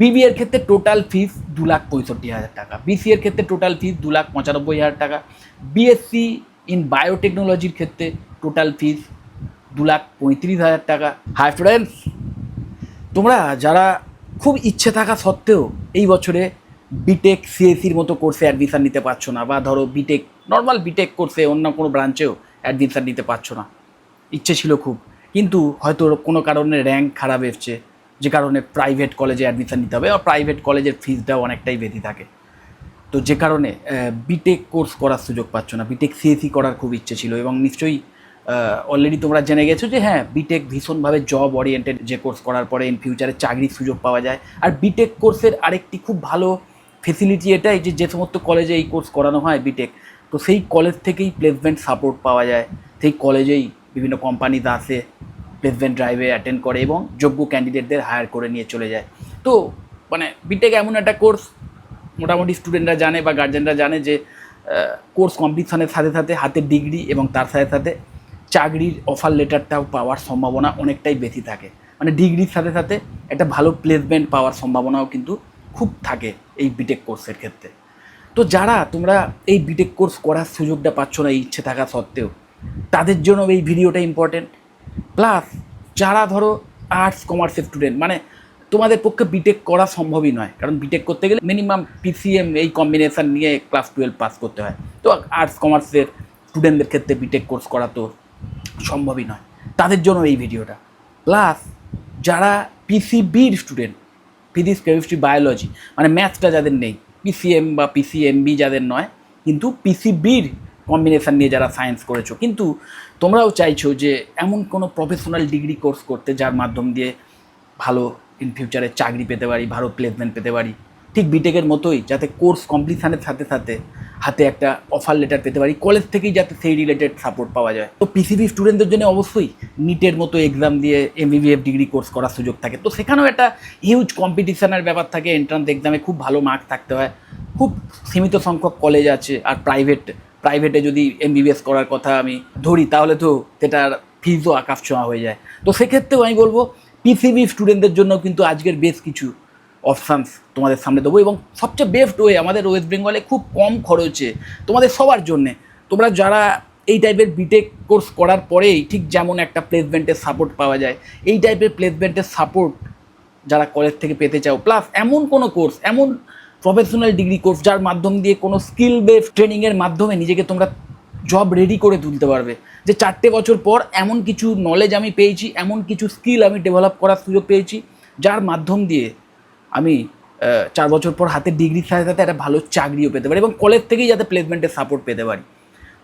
বিবিএর ক্ষেত্রে টোটাল ফিস 2,65,000 টাকা, বিসিএর ক্ষেত্রে টোটাল ফিস 2,95,000 টাকা, বিএসসি ইন বায়োটেকনোলজির ক্ষেত্রে টোটাল ফিস 2,35,000 টাকা। হাই ফ্রেন্ডস, তোমরা যারা খুব ইচ্ছে থাকা সত্ত্বেও এই বছরে বিটেক সিএসির মতো কোর্সে অ্যাডমিশান নিতে পারছো না, বা ধরো বিটেক নর্মাল বিটেক কোর্সে অন্য কোনো ব্রাঞ্চেও অ্যাডমিশান নিতে পারছো না, ইচ্ছে ছিল খুব, কিন্তু হয়তো কোনো কারণে র্যাঙ্ক খারাপ এসছে, যে কারণে প্রাইভেট কলেজে অ্যাডমিশান নিতে হবে, আর প্রাইভেট কলেজের ফিসটাও অনেকটাই বেশি থাকে, তো যে কারণে বিটেক কোর্স করার সুযোগ পাচ্ছ না। বিটেক সিএসি করার খুব ইচ্ছে ছিল, এবং নিশ্চয়ই অলরেডি তোমরা জেনে গেছো যে হ্যাঁ, বিটেক ভীষণভাবে জব ওরিয়েন্টেড, যে কোর্স করার পরে ইন ফিউচারে চাকরির সুযোগ পাওয়া যায়। আর বিটেক কোর্সের আরেকটি খুব ভালো ফেসিলিটি এটাই যে সমস্ত কলেজে এই কোর্স করানো হয় বিটেক, তো সেই কলেজ থেকেই প্লেসমেন্ট সাপোর্ট পাওয়া যায়, সেই কলেজেই বিভিন্ন কোম্পানিতে আসে, প্লেসমেন্ট ড্রাইভে অ্যাটেন্ড করে এবং যোগ্য ক্যান্ডিডেটদের হায়ার করে নিয়ে চলে যায়। তো মানে বিটেক এমন একটা কোর্স, মোটামুটি স্টুডেন্টরা জানে বা গার্জেনরা জানে যে কোর্স কমপ্লিশনের সাথে সাথে হাতে ডিগ্রি এবং তার সাথে সাথে চাকরির অফার লেটারটাও পাওয়ার সম্ভাবনা অনেকটাই বেশি থাকে। মানে ডিগ্রির সাথে সাথে একটা ভালো প্লেসমেন্ট পাওয়ার সম্ভাবনাও কিন্তু খুব থাকে এই বিটেক কোর্সের ক্ষেত্রে। তো যারা তোমরা এই বিটেক কোর্স করার সুযোগটা পাচ্ছ না ইচ্ছে থাকা সত্ত্বেও, তাদের জন্য এই ভিডিওটা ইম্পর্টেন্ট। প্লাস যারা ধরো আর্টস কমার্সের স্টুডেন্ট, মানে তোমাদের পক্ষে বিটেক করা সম্ভবই নয়, কারণ বিটেক করতে গেলে মিনিমাম পিসিএম এই কম্বিনেশান নিয়ে ক্লাস 12 পাস করতে হয়, তো আর্টস কমার্সের স্টুডেন্টদের ক্ষেত্রে বিটেক কোর্স করা তো সম্ভবই নয়, তাদের জন্য এই ভিডিওটা। প্লাস যারা পিসিবির স্টুডেন্ট, ফিজিক্স কেমিস্ট্রি বায়োলজি, মানে ম্যাথসটা যাদের নেই, পিসিএম বা পিসিএমবি যাদের নয়, কিন্তু পিসিবির কম্বিনেশান নিয়ে যারা সায়েন্স করেছো, কিন্তু তোমরাও চাইছো যে এমন কোনো প্রফেশনাল ডিগ্রি কোর্স করতে যার মাধ্যম দিয়ে ভালো ইন ফিউচারে চাকরি পেতে পারি, ভালো প্লেসমেন্ট পেতে পারি, ঠিক বিটেকের মতোই, যাতে কোর্স কমপ্লিশনের সাথে সাথে হাতে একটা অফার লেটার পেতে পারি, কলেজ থেকেই যাতে সেই রিলেটেড সাপোর্ট পাওয়া যায়। তো পিসিবি স্টুডেন্টদের জন্য অবশ্যই নিটের মতো এক্সাম দিয়ে এমবিবিএফ ডিগ্রি কোর্স করার সুযোগ থাকে, তো সেখানেও একটা হিউজ কম্পিটিশনের ব্যাপার থাকে, এন্ট্রান্স এক্সামে খুব ভালো মার্কস থাকতে হয়, খুব সীমিত সংখ্যক কলেজ আছে, আর প্রাইভেটে যদি এমবিবিএস করার কথা আমি ধরি, তাহলে তো সেটার ফিজও আকাশ ছোঁয়া হয়ে যায়। তো সেক্ষেত্রেও আমি বলবো পিসিবি স্টুডেন্টদের জন্য কিন্তু আজকের বেশ কিছু অপশানস তোমাদের সামনে দেবো, এবং সবচেয়ে বেস্ট ওয়ে আমাদের ওয়েস্ট বেঙ্গলে খুব কম খরচে তোমাদের সবার জন্যে, তোমরা যারা এই টাইপের বিটেক কোর্স করার পরেই ঠিক যেমন একটা প্লেসমেন্টের সাপোর্ট পাওয়া যায়, এই টাইপের প্লেসমেন্টের সাপোর্ট যারা কলেজ থেকে পেতে চাও, প্লাস এমন কোনো কোর্স, এমন প্রফেশনাল ডিগ্রি কোর্স যার মাধ্যম দিয়ে কোনো স্কিল বেসড ট্রেনিংয়ের মাধ্যমে নিজেকে তোমরা জব রেডি করে তুলতে পারবে, যে 4টে বছর পর এমন কিছু নলেজ আমি পেয়েছি, এমন কিছু স্কিল আমি ডেভেলপ করার সুযোগ পেয়েছি, যার মাধ্যম দিয়ে আমি 4 বছর পর হাতে ডিগ্রির সাথে সাথে একটা ভালো চাকরিও পেতে পারি, এবং কলেজ থেকেই যাতে প্লেসমেন্টের সাপোর্ট পেতে পারি।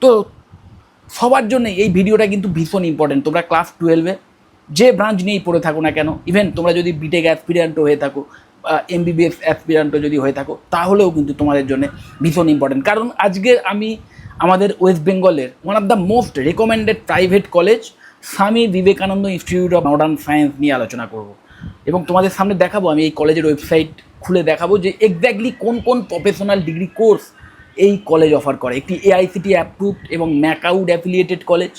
তো সবার জন্য এই ভিডিওটা কিন্তু ভীষণ ইম্পর্টেন্ট। তোমরা ক্লাস 12-এ যে ব্রাঞ্চ নিয়েই পড়ে থাকো না কেন, ইভেন তোমরা যদি বিটেক অ্যাসপিরিয়ান্টও হয়ে থাকো, এমবিবিএস অ্যাসপিরিয়ান্টও যদি হয়ে থাকো, তাহলেও কিন্তু তোমাদের জন্য ভীষণ ইম্পর্টেন্ট। কারণ আজকে আমি আমাদের ওয়েস্ট বেঙ্গলের one of the most recommended private college Swami Vivekananda institute of modern science নিয়ে আলোচনা করব, এবং তোমাদের সামনে দেখাবো, আমি এই কলেজের ওয়েবসাইট খুলে দেখাবো যে এক্স্যাক্টলি কোন কোন প্রফেশনাল ডিগ্রি কোর্স এই কলেজ অফার করে। একটি এআইসিটি অ্যাপ্রুভড এবং ম্যাকাউড অ্যাফিলিয়েটেড কলেজ,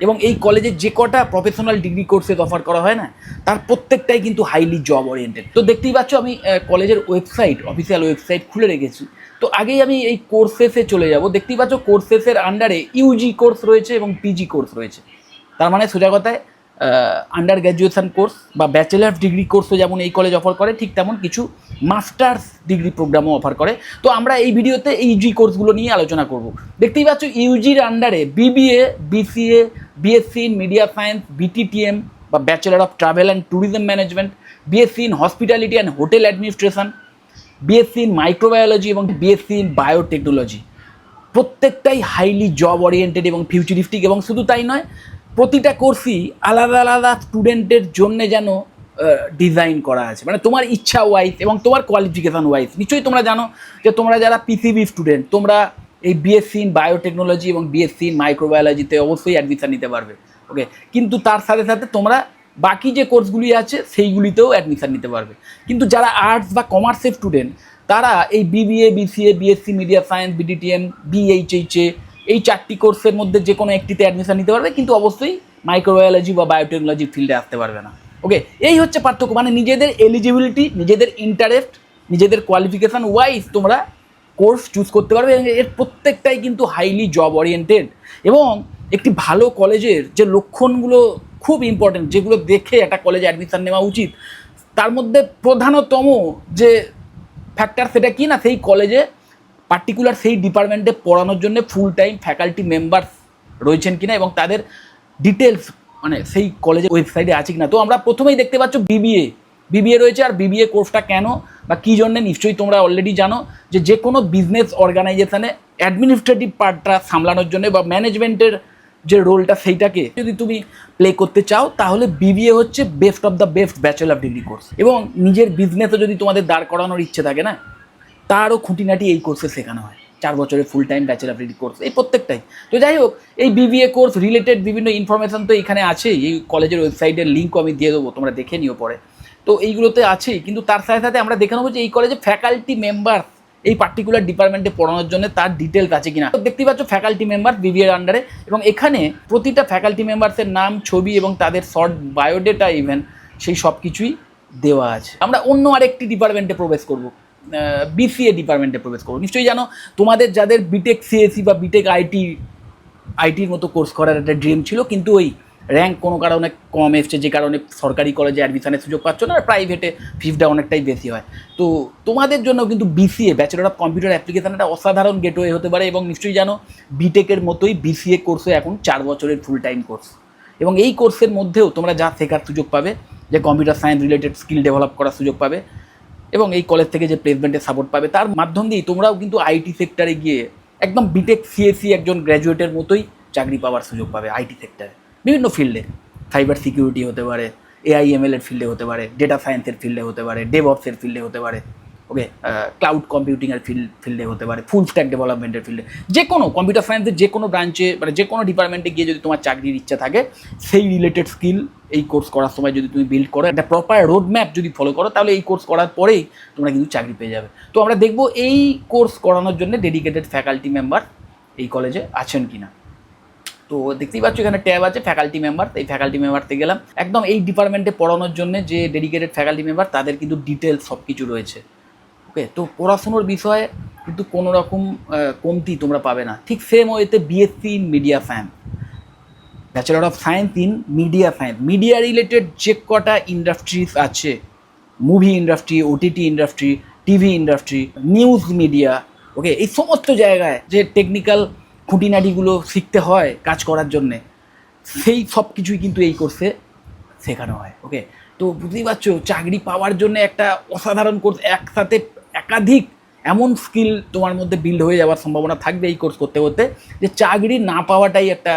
এবং এই কলেজে যে কটা প্রফেশনাল ডিগ্রি কোর্সেস অফার করা হয় না, তার প্রত্যেকটাই কিন্তু হাইলি জব ওরিয়েন্টেড। তো দেখতেই পাচ্ছ আমি কলেজের ওয়েবসাইট, অফিসিয়াল ওয়েবসাইট খুলে রেখেছি। তো আগেই আমি এই কোর্সেসে চলে যাব। দেখতেই পাচ্ছ কোর্সেসের আন্ডারে ইউজি কোর্স রয়েছে এবং পিজি কোর্স রয়েছে, তার মানে সোজা কথায় আন্ডার গ্র্যাজুয়েশন কোর্স বা ব্যাচেলার ডিগ্রি কোর্সও যেমন এই কলেজ অফার করে, ঠিক তেমন কিছু মাস্টার্স ডিগ্রি প্রোগ্রামও অফার করে। তো আমরা এই ভিডিওতে ইউজি কোর্সগুলো নিয়ে আলোচনা করব। দেখতেই পাচ্ছ ইউজির আন্ডারে BBA, BCA, BSc in media science, BTTM বা bachelor of travel and tourism management, BSc in hospitality and hotel administration, BSc in microbiology এবং বিএসসি ইন বায়োটেকনোলজি, প্রত্যেকটাই হাইলি জব ওরিয়েন্টেড এবং ফিউচারিস্টিক। এবং শুধু তাই নয়, প্রতিটা কোর্সই আলাদা আলাদা স্টুডেন্টের জন্য যেন ডিজাইন করা আছে, মানে তোমার ইচ্ছা ওয়াইজ এবং তোমার কোয়ালিফিকেশান ওয়াইজ। নিশ্চয়ই তোমরা জানো যে তোমরা যারা পিসিবি স্টুডেন্ট, তোমরা এই বিএসসি ইন বায়োটেকনোলজি এবং বিএসসি ইন মাইক্রোবায়োলজিতে অবশ্যই অ্যাডমিশান নিতে পারবে, ওকে। কিন্তু তার সাথে সাথে তোমরা বাকি যে কোর্সগুলি আছে সেইগুলিতেও অ্যাডমিশান নিতে পারবে। কিন্তু যারা আর্টস বা কমার্সের স্টুডেন্ট, তারা এই BBA, BCA, BSc media science, BDTM, BHHA, এই 4টি কোর্সের মধ্যে যে কোনো একটিতে অ্যাডমিশান নিতে পারবে, কিন্তু অবশ্যই মাইক্রোবায়োলজি বা বায়োটেকনোলজি ফিল্ডে আসতে পারবে না, ওকে, এই হচ্ছে পার্থক্য, মানে নিজেদের এলিজিবিলিটি, নিজেদের ইন্টারেস্ট, নিজেদের কোয়ালিফিকেশান ওয়াইজ তোমরা কোর্স চুজ করতে পারবে। এর প্রত্যেকটাই কিন্তু হাইলি জব ওরিয়েন্টেড, এবং একটি ভালো কলেজের যে লক্ষণগুলো খুব ইম্পর্টেন্ট, যেগুলো দেখে একটা কলেজে অ্যাডমিশান নেওয়া উচিত, তার মধ্যে প্রধানতম যে ফ্যাক্টর সেটা কি না, সেই কলেজে পার্টিকুলার সেই ডিপার্টমেন্টে পড়ানোর জন্য ফুল টাইম ফ্যাকাল্টি মেম্বার্স রয়েছেন কিনা, এবং তাদের ডিটেলস মানে সেই কলেজের ওয়েবসাইটে আছে কিনা। তো আমরা প্রথমেই দেখতে পাচ্ছ বিবিএ রয়েছে। আর বিবিএ কোর্সটা কেন বা কী জন্যে নিশ্চয়ই তোমরা অলরেডি জানো, যে কোনো বিজনেস অর্গানাইজেশানে অ্যাডমিনিস্ট্রেটিভ পার্টটা সামলানোর জন্য বা ম্যানেজমেন্টের যে রোলটা সেইটাকে যদি তুমি প্লে করতে চাও, তাহলে বিবিএ হচ্ছে best of the best bachelor degree course. এবং নিজের বিজনেসও যদি তোমাদের দাঁড় করানোর ইচ্ছে থাকে না, তারও খুঁটিনাটি এই কোর্সে শেখানো হয়। 4 বছরের full time bachelor degree course এই প্রত্যেকটাই। তো যাই হোক, এই বিবিএ কোর্স রিলেটেড বিভিন্ন ইনফরমেশান তো এখানে আছে, এই কলেজের ওয়েবসাইটের লিঙ্কও আমি দিয়ে দেবো, তোমরা দেখে নিও পরে। তো এইগুলোতে আছেই, কিন্তু তার সাথে সাথে আমরা দেখে নেবো যে এই কলেজে ফ্যাকাল্টি মেম্বার এই পার্টিকুলার ডিপার্টমেন্টে পড়ানোর জন্য তার ডিটেলস আছে কিনা। তো দেখতেই পাচ্ছ ফ্যাকাল্টি মেম্বার বিবিএর আন্ডারে, এবং এখানে প্রতিটা ফ্যাকাল্টি মেম্বার্সের নাম, ছবি এবং তাদের শর্ট বায়োডেটা ইভেন সেই সব কিছুই দেওয়া আছে। আমরা অন্য আরেকটি ডিপার্টমেন্টে প্রবেশ করব, বিসিএ ডিপার্টমেন্টে প্রবেশ করবো। নিশ্চয়ই জানো তোমাদের যাদের বিটেক সিএসি বা বিটেক আইটির মতো কোর্স করার একটা ড্রিম ছিল, কিন্তু ওই র্যাঙ্ক কোনো কারণে কম এসছে, যে কারণে সরকারি কলেজে অ্যাডমিশনের সুযোগ পাচ্ছ না, আর প্রাইভেটে ফিসটা অনেকটাই বেশি হয়। তো তোমাদের জন্য কিন্তু BCA bachelor of computer application একটা অসাধারণ গেটওয়ে হতে পারে। এবং নিশ্চয়ই জানো বিটেকের মতোই বিসিএ কোর্সও এখন 4 বছরের ফুল টাইম কোর্স, এবং এই কোর্সের মধ্যেও তোমরা যা শেখার সুযোগ পাবে, যে computer science related skill develop করার সুযোগ পাবে, এবং এই কলেজ থেকে যে প্লেসমেন্টের সাপোর্ট পাবে, তার মাধ্যম দিয়েই তোমরাও কিন্তু আইটি সেক্টরে গিয়ে একদম বিটেক সিএসি একজন গ্র্যাজুয়েটের মতোই চাকরি পাওয়ার সুযোগ পাবে আইটি সেক্টরে বিভিন্ন ফিল্ডে। সাইবার সিকিউরিটি হতে পারে, এআইএমএল এর ফিল্ডে হতে পারে, ডেটা সায়েন্সের ফিল্ডে হতে পারে, ডেভঅপসের ফিল্ডে হতে পারে, ওকে, ক্লাউড কম্পিউটিংয়ের ফিল্ডে হতে পারে, ফুল স্ট্যাক ডেভেলপমেন্টের ফিল্ডে, যে কোনো কম্পিউটার সায়েন্সের যে কোনো ব্রাঞ্চে মানে যে কোনো ডিপার্টমেন্টে গিয়ে যদি তোমার চাকরির ইচ্ছা থাকে, সেই রিলেটেড স্কিল এই কোর্স করার সময় যদি তুমি বিল্ড করো, একটা প্রপার রোড ম্যাপ যদি ফলো করো, তাহলে এই কোর্স করার পরেই তোমরা কিন্তু চাকরি পেয়ে যাবে। তো আমরা দেখবো এই কোর্স করানোর জন্য ডেডিকেটেড ফ্যাকাল্টি মেম্বার এই কলেজে আছেন কিনা। তো দেখতেই পাচ্ছ এখানে ট্যাব আছে ফ্যাকাল্টি মেম্বার, এই ফ্যাকাল্টি মেম্বারতে গেলাম, একদম এই ডিপার্টমেন্টে পড়ানোর জন্য যে ডেডিকেটেড ফ্যাকাল্টি মেম্বার তাদের কিন্তু ডিটেলস সব কিছু রয়েছে। ওকে, তো পড়াশুনোর বিষয়ে কিন্তু কোনো রকম কমতি তোমরা পাবে না। ঠিক সেম ওয়েতে BSc in media science, bachelor of science in media science, media related যে কটা ইন্ডাস্ট্রিজ আছে, movie industry, OTT industry, TV industry, news media, okay, এই সমস্ত জায়গায় যে টেকনিক্যাল খুঁটিনাটিগুলো শিখতে হয় কাজ করার জন্যে, সেই সব কিছুই কিন্তু এই কোর্সে শেখানো হয়। ওকে, তো বুঝতেই পারছো চাকরি পাওয়ার জন্য একটা অসাধারণ কোর্স, একসাথে একাধিক এমন স্কিল তোমার মধ্যে বিল্ড হয়ে যাওয়ার সম্ভাবনা থাকবে এই কোর্স করতে করতে, যে চাকরি না পাওয়াটাই একটা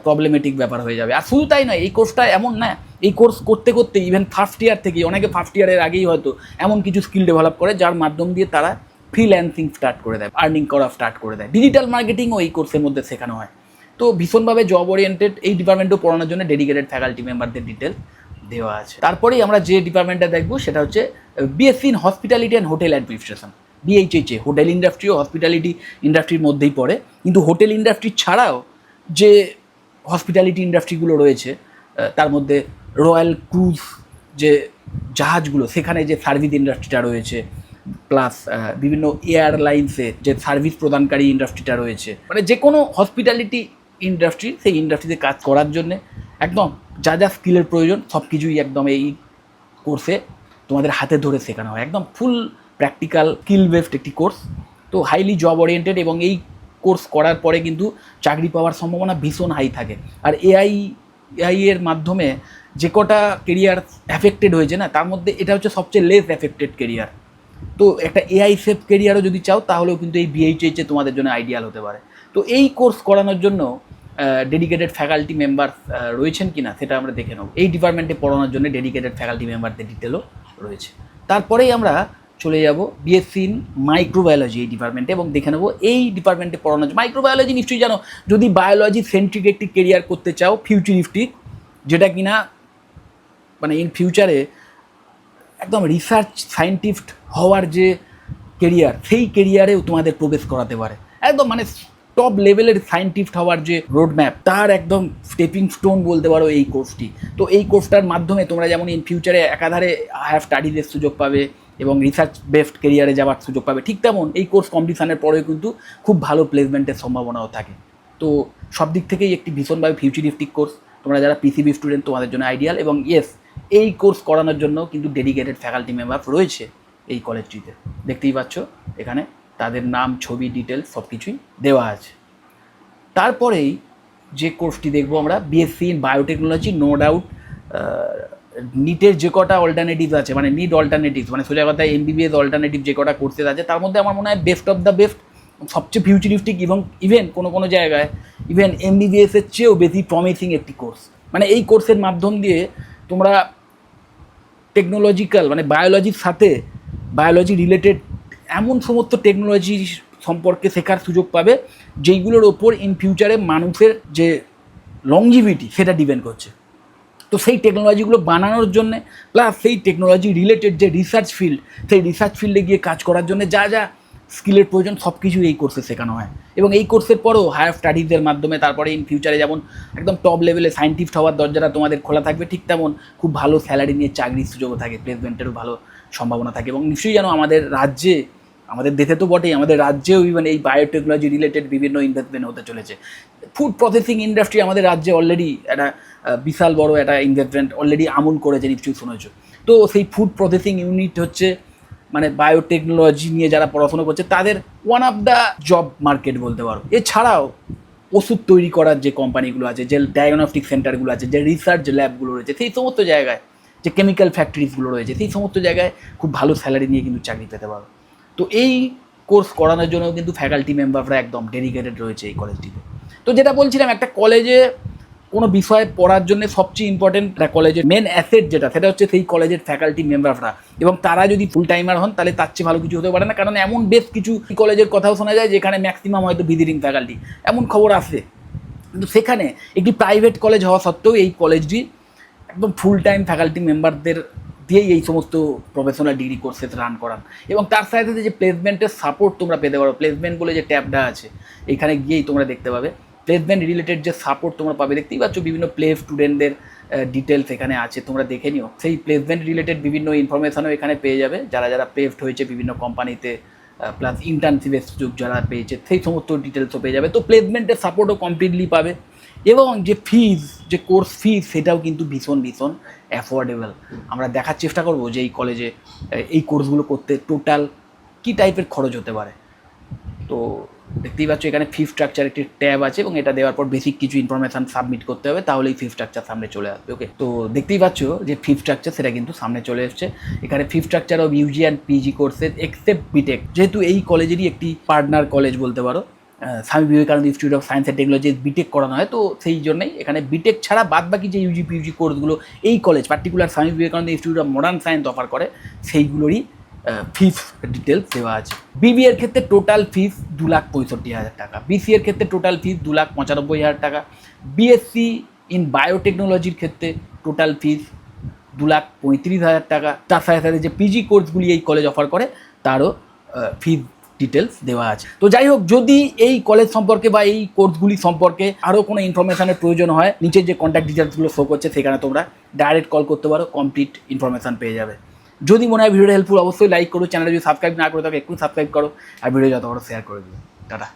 প্রবলেমেটিক ব্যাপার হয়ে যাবে। আর শুধু তাই নয়, এই কোর্সটা এমন না, এই কোর্স করতে করতে ইভেন ফার্স্ট ইয়ার থেকেই, অনেকে ফার্স্ট ইয়ারের আগেই হয়তো এমন কিছু স্কিল ডেভেলপ করে যার মাধ্যম দিয়ে তারা ফ্রিল্যান্সিং স্টার্ট করে দেয়, আর্নিং করা স্টার্ট করে দেয়। ডিজিটাল মার্কেটিংও এই কোর্সের মধ্যে শেখানো হয়। তো ভীষণভাবে জব ওরিয়েন্টেড এই ডিপার্টমেন্টও পড়ানোর জন্য ডেডিকেটেড ফ্যাকাল্টি মেম্বারদের ডিটেল দেওয়া আছে। তারপরেই আমরা যে ডিপার্টমেন্টটা দেখবো সেটা হচ্ছে BSc in hospitality and hotel administration, BHHA. Hotel industry ও হসপিটালিটি ইন্ডাস্ট্রির মধ্যেই পড়ে, কিন্তু হোটেল ইন্ডাস্ট্রি ছাড়াও যে হসপিটালিটি ইন্ডাস্ট্রিগুলো রয়েছে, তার মধ্যে রয়্যাল ক্রুজ যে জাহাজগুলো, সেখানে যে সার্ভিস ইন্ডাস্ট্রিটা রয়েছে, প্লাস বিভিন্ন এয়ারলাইন্সে যে সার্ভিস প্রদানকারী ইন্ডাস্ট্রিটা রয়েছে, মানে যে কোনো হসপিটালিটি ইন্ডাস্ট্রি, সেই ইন্ডাস্ট্রিতে কাজ করার জন্যে একদম যা যা স্কিলের প্রয়োজন সব কিছুই একদম এই কোর্সে তোমাদের হাতে ধরে শেখানো হয়। একদম ফুল প্র্যাকটিক্যাল স্কিল বেসড একটি কোর্স, তো হাইলি জব ওরিয়েন্টেড, এবং এই কোর্স করার পরে কিন্তু চাকরি পাওয়ার সম্ভাবনা ভীষণ হাই থাকে। আর এআই এর মাধ্যমে যে কটা কেরিয়ার অ্যাফেক্টেড হয়েছে না, তার মধ্যে এটা হচ্ছে সবচেয়ে লেস অ্যাফেক্টেড কেরিয়ার। তো একটা এআই সেফ কেরিয়ারও যদি চাও, তাহলেও কিন্তু এই বিএইচএইচে তোমাদের জন্য আইডিয়াল হতে পারে। তো এই কোর্স করানোর জন্য ডেডিকেটেড ফ্যাকাল্টি মেম্বার রয়েছেন কিনা সেটা আমরা দেখে নেব। এই ডিপার্টমেন্টে পড়ানোর জন্য ডেডিকেটেড ফ্যাকাল্টি মেম্বারদের ডিটেলও রয়েছে। তারপরেই আমরা চলে যাব বিএসসি ইন মাইক্রোবায়োলজি এই ডিপার্টমেন্টে, এবং দেখে নেবো এই ডিপার্টমেন্টে পড়ানো মাইক্রোবায়োলজি। নিশ্চয়ই জানো, যদি বায়োলজি সেন্ট্রিক একটি কেরিয়ার করতে চাও, ফিউচারিস্টিক, যেটা কিনা মানে ইন ফিউচারে একদম রিসার্চ সায়েন্টিস্ট হওয়ার যে কেরিয়ার, সেই কেরিয়ারেও তোমাদের প্রবেশ করাতে পারে। একদম মানে টপ লেভেলের সায়েন্টিস্ট হওয়ার যে রোড ম্যাপ, তার একদম স্টেপিং স্টোন বলতে পারো এই কোর্সটি। তো এই কোর্সটার মাধ্যমে তোমরা যেমন ইন ফিউচারে একাধারে হায়ার স্টাডিজের সুযোগ পাবে এবং রিসার্চ বেসড কেরিয়ারে যাওয়ার সুযোগ পাবে, ঠিক তেমন এই কোর্স কমপ্লিশনের পরেও কিন্তু খুব ভালো প্লেসমেন্টের সম্ভাবনাও থাকে। তো সব দিক থেকেই একটি ভীষণভাবে ফিউচারিস্টিক কোর্স। তোমরা যারা পিসিবি স্টুডেন্ট তোমাদের জন্য আইডিয়াল। এবং ইয়েস, এই কোর্স করানোর জন্য কিন্তু ডেডিকেটেড ফ্যাকাল্টি মেম্বার রয়েছে এই কলেজটিতে। দেখতেই পাচ্ছ এখানে তাদের নাম, ছবি, ডিটেলস সব কিছুই দেওয়া আছে। তারপরেই যে কোর্সটি দেখবো আমরা, BSc in biotechnology. No doubt নিটের যে কটা অল্টারনেটিভ আছে, মানে নিট অল্টারনেটিভ, মানে সোজা কথায় এমবিবিএস অল্টারনেটিভ যে কটা কোর্সেস আছে, তার মধ্যে আমার মনে হয় বেস্ট অফ দ্য বেস্ট, সবচেয়ে ফিউচারিস্টিক এবং ইভেন কোনো জায়গায় ইভেন এমবিবিএসের চেয়েও বেশি প্রমিসিং একটি কোর্স। মানে এই কোর্সের মাধ্যম দিয়ে তোমরা টেকনোলজিক্যাল, মানে বায়োলজির সাথে বায়োলজি রিলেটেড এমন সমস্ত টেকনোলজি সম্পর্কে শেখার সুযোগ পাবে যেইগুলোর ওপর ইন ফিউচারে মানুষের যে লংজিভিটি সেটা ডিপেন্ড করছে। তো সেই টেকনোলজিগুলো বানানোর জন্যে, প্লাস সেই টেকনোলজি রিলেটেড যে রিসার্চ ফিল্ড, সেই রিসার্চ ফিল্ডে গিয়ে কাজ করার জন্য যা যা স্কিলের প্রয়োজন সব কিছু এই কোর্সে শেখানো হয়। এবং এই কোর্সের পরেও হায়ার স্টাডিজের মাধ্যমে তারপরে ইন ফিউচারে যেমন একদম টপ লেভেলে সায়েন্টিস্ট হওয়ার দরজাটা তোমাদের খোলা থাকবে, ঠিক তেমন খুব ভালো স্যালারি নিয়ে চাকরির সুযোগও থাকে, প্লেসমেন্টেরও ভালো সম্ভাবনা থাকে। এবং নিশ্চয়ই জানো আমাদের রাজ্যে, আমাদের দেশে তো বটেই, আমাদের রাজ্যেও ইভেন এই বায়োটেকনোলজি রিলেটেড বিভিন্ন ইনভেস্টমেন্ট হতে চলেছে। ফুড প্রসেসিং ইন্ডাস্ট্রি আমাদের রাজ্যে অলরেডি একটা বিশাল বড় একটা ইনভেস্টমেন্ট অলরেডি আমূল করেছে, নিশ্চয়ই শুনেছো। তো সেই ফুড প্রসেসিং ইউনিট হচ্ছে মানে বায়োটেকনোলজি নিয়ে যারা পড়াশোনা করছে তাদের one of the job market বলতে পারো। এছাড়াও ওষুধ তৈরি করার যে কোম্পানিগুলো আছে, যে ডায়াগনস্টিক সেন্টারগুলো আছে, যে রিসার্চ ল্যাবগুলো রয়েছে, সেই সমস্ত জায়গায়, যে কেমিক্যাল ফ্যাক্টরিজগুলো রয়েছে, সেই সমস্ত জায়গায় খুব ভালো স্যালারি নিয়ে কিন্তু চাকরি পেতে পারো। তো এই কোর্স করানোর জন্য কিন্তু ফ্যাকাল্টি মেম্বাররা একদম ডেডিকেটেড রয়েছে এই কলেজটিতে। তো যেটা বলছিলাম, একটা কলেজে কোনো বিষয়ে পড়ার জন্য সবচেয়ে ইম্পর্টেন্ট কলেজের মেন অ্যাসেট যেটা, সেটা হচ্ছে সেই কলেজের ফ্যাকাল্টি মেম্বাররা। এবং তারা যদি ফুল টাইমার হন তাহলে তার চেয়ে ভালো কিছু হতে পারে না। কারণ এমন বেশ কিছু কলেজের কথাও শোনা যায় যেখানে ম্যাক্সিমাম হয়তো ভিজিটিং ফ্যাকাল্টি, এমন খবর আসে। কিন্তু সেখানে একটি প্রাইভেট কলেজ হওয়া সত্ত্বেও এই কলেজটি একদম ফুল টাইম ফ্যাকাল্টি মেম্বারদের দিয়েই এই সমস্ত প্রফেশনাল ডিগ্রি কোর্সেস রান করান। এবং তার সাথে সাথে যে প্লেসমেন্টের সাপোর্ট তোমরা পেতে পারো, প্লেসমেন্ট বলে যে ট্যাবটা আছে এখানে গিয়েই তোমরা দেখতে পাবে প্লেসমেন্ট রিলেটেড যে সাপোর্ট তোমরা পাবে। দেখতেই পাচ্ছ বিভিন্ন প্লে স্টুডেন্টদের ডিটেলস এখানে আছে, তোমরা দেখে নিও। সেই প্লেসমেন্ট রিলেটেড বিভিন্ন ইনফরমেশনও এখানে পেয়ে যাবে, যারা যারা প্লেসড হয়েছে বিভিন্ন কোম্পানিতে, প্লাস ইন্টার্নশিপের সুযোগ যারা পেয়েছে সেই সমস্ত ডিটেলসও পেয়ে যাবে। তো প্লেসমেন্টের সাপোর্টও কমপ্লিটলি পাবে। এবং যে ফিজ, যে কোর্স ফিজ, সেটাও কিন্তু ভীষণ ভীষণ অ্যাফোর্ডেবল। আমরা দেখার চেষ্টা করব যে এই কলেজে এই কোর্সগুলো করতে টোটাল কী টাইপের খরচ হতে পারে। তো দেখতেই পাচ্ছ এখানে ফি স্ট্রাকচার একটি ট্যাব আছে এবং এটা দেওয়ার পর বেসিক কিছু ইনফরমেশান সাবমিট করতে হবে, তাহলেই ফি স্ট্রাকচার সামনে চলে আসবে। ওকে, তো দেখতেই পাচ্ছ যে ফি স্ট্রাকচার সেটা কিন্তু সামনে চলে এসছে। এখানে fee structure of UG and PG courses except BTech, যেহেতু এই কলেজেরই একটি পার্টনার কলেজ বলতে পারো, Swami Vivekananda institute of science and technology BTech করানো হয়। তো সেই জন্যই এখানে বিটেক ছাড়া বাদ বাকি যে ইউজি পিউজি কোর্সগুলো এই কলেজ পার্টিকুলার স্বামী Vivekananda institute of modern science offer করে, সেইগুলোরই ফিস ডিটেলস দেওয়া আছে। বিবি এর ক্ষেত্রে টোটাল ফিস 2,65,000 টাকা, বিসি এর ক্ষেত্রে টোটাল ফিস 2,95,000 টাকা, বিএসসি ইন বায়োটেকনোলজির ক্ষেত্রে টোটাল ফিস 2,35,000 টাকা। তার সাথে সাথে যে পিজি কোর্সগুলি এই কলেজ অফার করে তারও ফিস ডিটেলস দেওয়া আছে। তো যাই হোক, যদি এই কলেজ সম্পর্কে বা এই কোর্সগুলি সম্পর্কে আরও কোনো ইনফরমেশানের প্রয়োজন হয়, নিচের যে কন্ট্যাক্ট ডিটেলসগুলো শো করছে সেখানে তোমরা ডাইরেক্ট কল করতে পারো, কমপ্লিট ইনফরমেশান পেয়ে যাবে। যদি মনে হয় ভিডিওটা হেল্পফুল অবশ্যই লাইক করো, চ্যানেলে যদি সাবস্ক্রাইব না করে থাকো একটু সাবস্ক্রাইব করো, আর ভিডিও যত বড় শেয়ার করে দিও। টাটা।